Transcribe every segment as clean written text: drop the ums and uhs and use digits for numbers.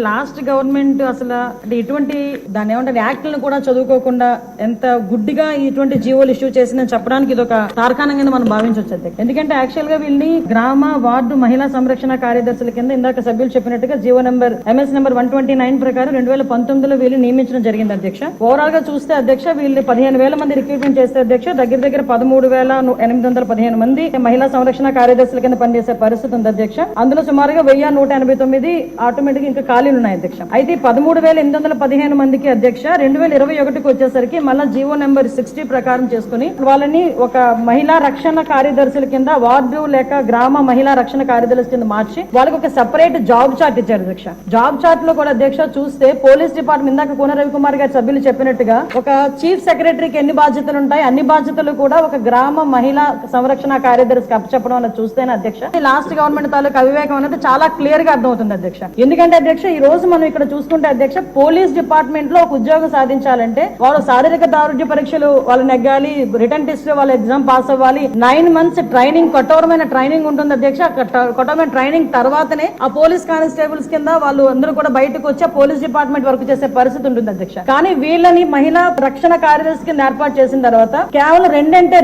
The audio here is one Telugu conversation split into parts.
లాస్ట్ గవర్నమెంట్ అసలు ఇటువంటి దాని ఏమంటారు యాక్ట్లను కూడా చదువుకోకుండా ఎంత గుడ్డిగా ఇటువంటి జీవోలు ఇష్యూ చేసిందని చెప్పడానికి ఇది ఒక తార్కాణంగా మనం భావించవచ్చు అధ్యక్ష. ఎందుకంటే యాక్చువల్ గా వీళ్ళని గ్రామ వార్డు మహిళా సంరక్షణ కార్యదర్శుల కింద ఇందాక సభ్యులు చెప్పినట్టుగా జీవో నెంబర్ MS నెంబర్ 129 ప్రకారం 2019లో వీళ్ళు నియమించడం జరిగింది అధ్యక్ష. ఓవరాల్ గా చూస్తే అధ్యక్ష వీళ్ళు 15,000 మంది రిక్రూట్మెంట్ చేస్తే అధ్యక్ష దగ్గర 13,815 మంది మహిళా సంరక్షణ కార్యదర్శుల కింద పనిచేసే పరిస్థితి ఉంది అధ్యక్ష. అందులో సుమారుగా 1,189 ఆటోమేటిక్ ఇంకా ఖాళీలు ఉన్నాయి అధ్యక్ష. అయితే 13,815 మందికి అధ్యక్ష 2021కి వచ్చేసరికి మళ్ళా జీవో నెంబర్ 60 ప్రకారం చేసుకుని వాళ్ళని ఒక మహిళా రక్షణ కార్యదర్శుల కింద వార్డు లేక గ్రామ మహిళా రక్షణ కార్యదర్శుల కింద మార్చి వాళ్ళకి ఒక సెపరేట్ జాబ్ చార్ట్ ఇచ్చారు అధ్యక్ష. జాబ్ చార్ట్ లో కూడా అధ్యక్ష చూస్తే పోలీస్ డిపార్ట్మెంట్ ఇందాక కోన రవికుమార్ గారి సభ్యులు చెప్పినట్టుగా ఒక చీఫ్ సెక్రటరీకి ఎన్ని బాధ్యతలు ఉంటాయి అన్ని బాధ్యతలు కూడా ఒక గ్రామ మహిళా సంరక్షణ కార్యదర్శికి అప్పచెప్పడం అనేది చూస్తేనే అధ్యక్ష లాస్ట్ గవర్నమెంట్ తాలూకు అవివేకం అనేది చాలా క్లియర్ గా అర్థమవుతుంది అధ్యక్ష. ఎందుకంటే అధ్యక్ష ఈ రోజు మనం ఇక్కడ చూసుకుంటే అధ్యక్ష పోలీస్ డిపార్ట్మెంట్ లో ఒక ఉద్యోగం సాధించాలంటే వాళ్ళు శారీరక దారుఢ్య పరీక్షలు వాళ్ళు నెగ్గాలి, రిటర్న్ టెస్ట్ వాళ్ళ ఎగ్జామ్ పాస్ అవ్వాలి, 9 months ట్రైనింగ్ కఠోరమైన ట్రైనింగ్ ఉంటుంది అధ్యక్ష. కఠోరమైన ట్రైనింగ్ తర్వాతనే ఆ పోలీస్ కానిస్టేబుల్స్ కింద వాళ్ళు అందరూ కూడా బయటకు వచ్చి పోలీస్ డిపార్ట్మెంట్ వర్క్ చేసే పరిస్థితి ఉంటుంది అధ్యక్ష. కానీ వీళ్ళని మహిళా రక్షణ కార్యదర్శి కింద ఏర్పాటు చేసిన తర్వాత కేవలం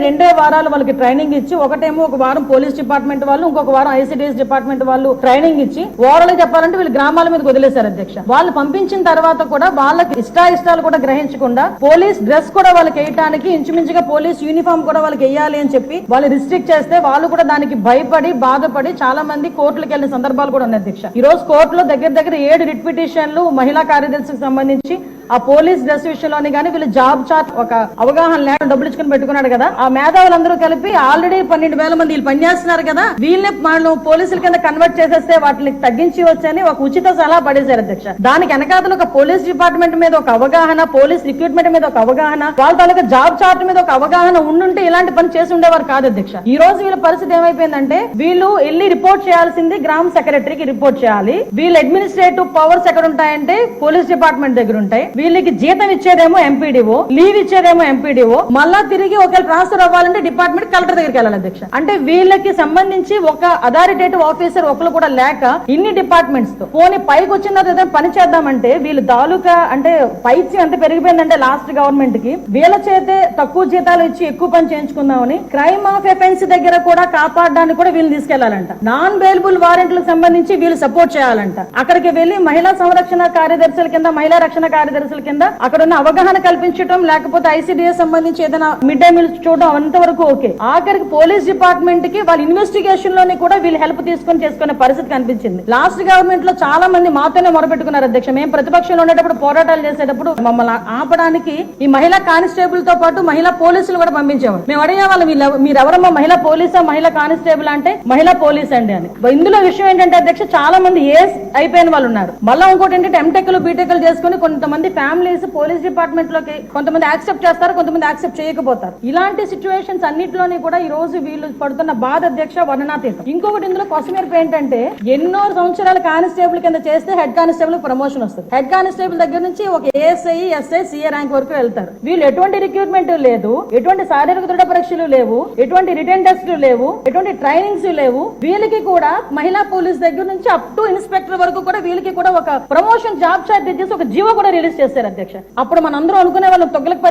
2 వారాలు వాళ్ళకి ట్రైనింగ్ ఇచ్చి ఒకటేమో ఒక వారం పోలీస్ డిపార్ట్మెంట్ వాళ్ళు ఇంకొక వారం ICDS డిపార్ట్మెంట్ వాళ్ళు ట్రైనింగ్ ఇచ్చి ఓవరాల్ చెప్పాలంటే వీళ్ళు గ్రామాల మీద వదిలేశారు అధ్యక్ష. వాళ్ళు పంపించిన తర్వాత కూడా వాళ్ళకి ఇష్టాలు కూడా గ్రహించకుండా పోలీస్ డ్రెస్ కూడా వాళ్ళకి వేయడానికి ఇంచుమించుగా పోలీస్ యూనిఫామ్ కూడా వాళ్ళకి వేయాలి అని చెప్పి వాళ్ళు రిస్ట్రిక్ట్ చేస్తే వాళ్ళు కూడా దానికి భయపడి బాధపడి చాలా మంది కోర్టులకు వెళ్లిన సందర్భాలు కూడా ఉన్నాయి అధ్యక్ష. ఈ రోజు కోర్టులో దగ్గర 7 రిట్ పిటిషన్లు మహిళా కార్యదర్శికి సంబంధించి ఆ పోలీస్ డ్రెస్ విషయంలోని కానీ వీళ్ళు జాబ్ చార్ట్ ఒక అవగాహన లేక డబ్బులు ఇచ్చుకుని పెట్టుకున్నాడు కదా. ఆ మేధావులందరూ కలిపి ఆల్రెడీ 12,000 మంది వీళ్ళు పనిచేస్తున్నారు కదా, వీళ్ళని మనం పోలీసుల కింద కన్వర్ట్ చేసేస్తే వాటిని తగ్గించి వచ్చని ఒక ఉచిత సలహా పడేశారు అధ్యక్ష. దానికి వెనకాతలు ఒక పోలీస్ డిపార్ట్మెంట్ మీద ఒక అవగాహన, పోలీస్ రిక్రూట్మెంట్ మీద ఒక అవగాహన, వాళ్ళ తాలూకా జాబ్ చార్ట్ మీద ఒక అవగాహన ఉండుంటే ఇలాంటి పని చేసి ఉండేవారు కాదు అధ్యక్ష. ఈ రోజు వీళ్ళ పరిస్థితి ఏమైపోయిందంటే వీళ్ళు వెళ్ళి రిపోర్ట్ చేయాల్సింది గ్రామ సెక్రటరీకి రిపోర్ట్ చేయాలి. వీళ్ళు అడ్మినిస్ట్రేటివ్ పవర్స్ ఎక్కడ ఉంటాయంటే పోలీస్ డిపార్ట్మెంట్ దగ్గర ఉంటాయి. వీళ్ళకి జీతం ఇచ్చేదేమో MPDO, లీవ్ ఇచ్చేదేమో MPDO, మళ్ళా తిరిగి ఒకవేళ ట్రాన్స్ఫర్ అవ్వాలంటే డిపార్ట్మెంట్ కలెక్టర్ దగ్గరికి వెళ్ళాలి అధ్యక్ష. అంటే వీళ్ళకి సంబంధించి ఒక అథారిటేటివ్ ఆఫీసర్ ఒకరు కూడా లేక ఇన్ని డిపార్ట్మెంట్స్ తో పోనీ పైకి వచ్చిన ఏదైనా పని చేద్దామంటే వీళ్ళు తాలూకా అంటే పైచి ఎంత పెరిగిపోయిందంటే లాస్ట్ గవర్నమెంట్ కి వీళ్ళ చేతే తక్కువ జీతాలు ఇచ్చి ఎక్కువ పని చేయించుకుందామని క్రైమ్ ఆఫ్ ఎఫెన్స్ దగ్గర కూడా కాపాడడానికి కూడా వీళ్ళు తీసుకెళ్లాలంట. నాన్ బెయిలబుల్ వారెంట్లకు సంబంధించి వీళ్ళు సపోర్ట్ చేయాలంట. అక్కడికి వెళ్లి మహిళా సంరక్షణ కార్యదర్శుల కింద మహిళా రక్షణ కార్యదర్శుల కింద అక్కడ ఉన్న అవగాహన కల్పించడం లేకపోతే ICDS సంబంధించి ఏదైనా మిడ్ డే మీల్స్ చూడడం అంతవరకు ఓకే. ఆఖరికి పోలీస్ డిపార్ట్మెంట్ కి వాళ్ళ ఇన్వెస్టిగేషన్ లోని కూడా వీళ్ళు హెల్ప్ తీసుకుని చేసుకునే పరిస్థితి కనిపించింది. లాస్ట్ గవర్నమెంట్ లో చాలా మంది మాతోనే మొరపెట్టుకున్నారు అధ్యక్ష. మేము ప్రతిపక్షంలో ఉండేటప్పుడు పోరాటాలు చేసేటప్పుడు మమ్మల్ని ఆపడానికి ఈ మహిళా కానిస్టేబుల్ తో పాటు మహిళా పోలీసులు కూడా పంపించేవారు. మేము అడిగేవాళ్ళం మీరెవరమ్మా మహిళా పోలీసా మహిళా కానిస్టేబుల్ అంటే మహిళా పోలీస్ అండి అని. ఇందులో విషయం ఏంటంటే అధ్యక్ష చాలా మంది ఏస్ అయిపోయిన వాళ్ళు ఉన్నారు. మళ్ళీ ఇంకోటి ఏంటంటే MTechలు BTechలు చేసుకుని కొంతమంది ఫ్యామిలీస్ పోలీస్ డిపార్ట్మెంట్ లోకి కొంతమంది యాక్సెప్ట్ చేస్తారు, కొంతమంది యాక్సెప్ట్ చేయకపోతారు. ఇలాంటి సిచ్యువేషన్స్ అన్నింటిలోని కూడా ఈ రోజు వీళ్ళు పడుతున్న బాధ అధ్యక్ష వర్ణనాతీతం. ఇంకొకటి ఇందులో కొసమేర్పు ఏంటంటే ఎన్నో సంవత్సరాలు కానిస్టేబుల్ కింద చేస్తే హెడ్ కానిస్టేబుల్ ప్రమోషన్ వస్తుంది. హెడ్ కానిస్టేబుల్ దగ్గర నుంచి ఒక ASI, SI, CA ర్యాంక్ వరకు వెళ్తారు. వీళ్ళు ఎటువంటి రిక్రూట్మెంట్ లేదు, ఎటువంటి శారీరక దృఢ పరీక్షలు లేవు, ఎటువంటి రిటర్న్ టెస్టులు లేవు, ఎటువంటి ట్రైనింగ్స్ లేవు. వీళ్ళకి కూడా మహిళా పోలీస్ దగ్గర నుంచి అప్ టు ఇన్స్పెక్టర్ వరకు కూడా వీళ్ళకి కూడా ఒక ప్రమోషన్ జాబ్ చార్ట్ ఇచ్చేసి ఒక జీవో కూడా రిలీజ్ చేశారు అధ్యక్ష. అప్పుడు మనందరూ అనుకునే వాళ్ళం తొగ్గులకు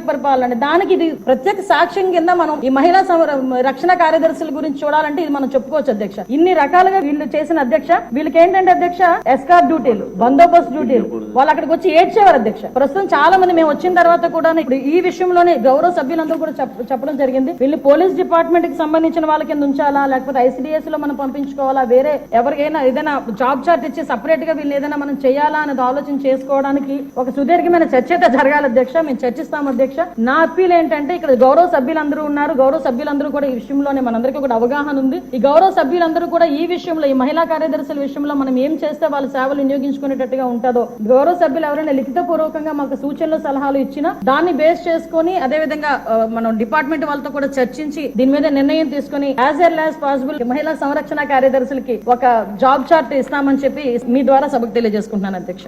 పరిపాలన దానికి ఇది ప్రత్యేక సాక్ష్యం కింద మనం ఈ మహిళా రక్షణ కార్యదర్శుల గురించి చూడాలంటే ఇది మనం చెప్పుకోవచ్చు అధ్యక్ష. ఇన్ని రకాలుగా వీళ్ళు చేసిన అధ్యక్ష వీళ్ళకి ఏంటంటే అధ్యక్ష ఎస్కార్ డ్యూటీలు, బందోబస్తు డ్యూటీలు, వాళ్ళు అక్కడికి వచ్చి ఏడ్చేవారు అధ్యక్ష. ప్రస్తుతం చాలా మంది మేము వచ్చిన తర్వాత కూడా ఇప్పుడు ఈ విషయంలోనే గౌరవ సభ్యులందరూ కూడా చెప్పడం జరిగింది. వీళ్ళు పోలీస్ డిపార్ట్మెంట్ కి సంబంధించిన వాళ్ళ కింద ఉంచాలా లేకపోతే ICDS లో మనం పంపించుకోవాలా, వేరే ఎవరికైనా ఏదైనా జాబ్ చార్ట్ ఇచ్చి సపరేట్ గా వీళ్ళు ఏదైనా మనం చేయాలా అనేది ఆలోచన చేసుకోవడానికి ఒక సుదీర్ఘమైన చర్చ అయితే జరగాలి అధ్యక్ష. మేము చర్చిస్తాం అధ్యక్ష. నా అప్పీల్ ఏంటంటే ఇక్కడ గౌరవ సభ్యులందరూ ఉన్నారు, గౌరవ సభ్యులందరూ కూడా ఈ విషయంలోనే మనందరికీ కూడా అవగాహన ఉంది. ఈ గౌరవ సభ్యులందరూ కూడా ఈ విషయంలో ఈ మహిళా కార్యదర్శుల విషయంలో మనం ఏం చేస్తే వాళ్ళ సేవలు వినియోగించుకునేటట్టుగా ఉంటుందో గౌరవ సభ్యులు ఎవరైనా లిఖిత పూర్వకంగా మాకు సూచనలు సలహాలు ఇచ్చినా దాన్ని బేస్ చేసుకుని అదేవిధంగా మనం డిపార్ట్మెంట్ వాళ్ళతో కూడా చర్చించి దీని మీద నిర్ణయం తీసుకుని యాజ్ ఎర్లీ యాజ్ పాసిబుల్ మహిళా సంరక్షణ కార్యదర్శులకి ఒక జాబ్ చార్ట్ ఇస్తామని చెప్పి మీ ద్వారా సభకు తెలియజేసుకుంటున్నాను అధ్యక్ష.